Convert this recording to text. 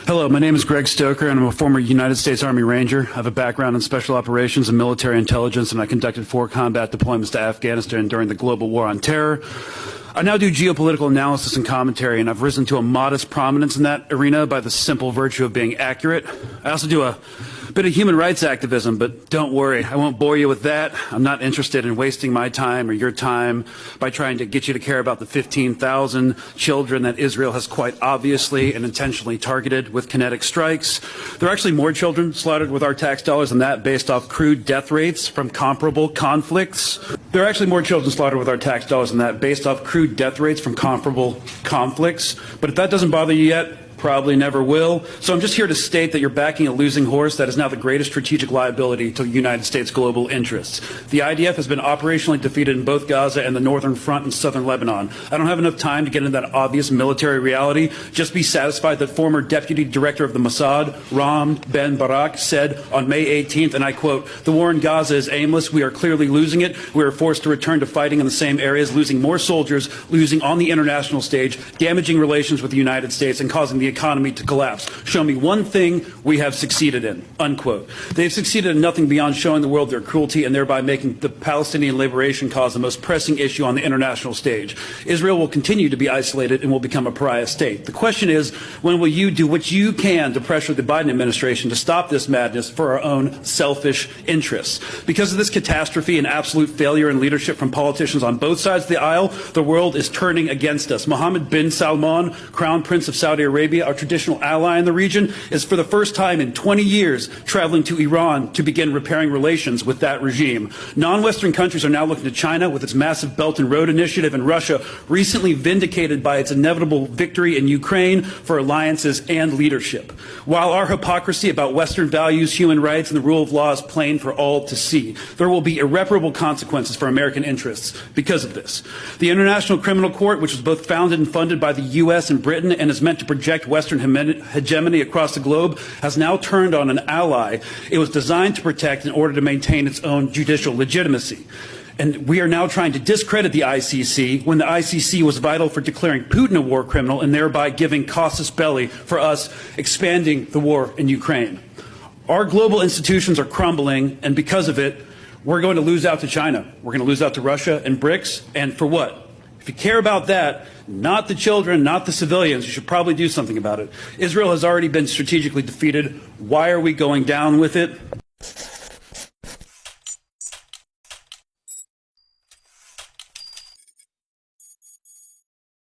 Hello, my name is Greg Stoker, and I'm a former United States Army Ranger. I have a background in special operations and military intelligence, and I conducted 4 combat deployments to Afghanistan during the global war on terror. I now do geopolitical analysis and commentary, and I've risen to a modest prominence in that arena by the simple virtue of being accurate. I also do a bit of human rights activism, but don't worry, I won't bore you with that. I'm not interested in wasting my time or your time by trying to get you to care about the 15,000 children that Israel has quite obviously and intentionally targeted with kinetic strikes. There are actually more children slaughtered with our tax dollars than that based off crude death rates from comparable conflicts. There are actually more children slaughtered with our tax dollars than that based off crude death rates from comparable conflicts. But if that doesn't bother you yet, probably never will. So I'm just here to state that you're backing a losing horse that is now the greatest strategic liability to United States global interests. The IDF has been operationally defeated in both Gaza and the Northern Front in southern Lebanon. I don't have enough time to get into that obvious military reality. Just be satisfied that former Deputy Director of the Mossad, Ram Ben Barak, said on May 18th, and I quote, "The war in Gaza is aimless. We are clearly losing it. We are forced to return to fighting in the same areas, losing more soldiers, losing on the international stage, damaging relations with the United States, and causing the economy to collapse. Show me one thing we have succeeded in," unquote. They've succeeded in nothing beyond showing the world their cruelty and thereby making the Palestinian liberation cause the most pressing issue on the international stage. Israel will continue to be isolated and will become a pariah state. The question is, when will you do what you can to pressure the Biden administration to stop this madness for our own selfish interests? Because of this catastrophe and absolute failure in leadership from politicians on both sides of the aisle, the world is turning against us. Mohammed bin Salman, Crown Prince of Saudi Arabia, our traditional ally in the region, is for the first time in 20 years traveling to Iran to begin repairing relations with that regime. Non-Western countries are now looking to China with its massive Belt and Road Initiative, and Russia, recently vindicated by its inevitable victory in Ukraine, for alliances and leadership. While our hypocrisy about Western values, human rights, and the rule of law is plain for all to see, there will be irreparable consequences for American interests because of this. The International Criminal Court, which was both founded and funded by the U.S. and Britain and is meant to project Western hegemony across the globe, has now turned on an ally it was designed to protect in order to maintain its own judicial legitimacy. And we are now trying to discredit the ICC when the ICC was vital for declaring Putin a war criminal and thereby giving casus belli for us expanding the war in Ukraine. Our global institutions are crumbling, and because of it, we're going to lose out to China. We're going to lose out to Russia and BRICS, and for what? If you care about that, not the children, not the civilians, you should probably do something about it. Israel has already been strategically defeated. Why are we going down with it?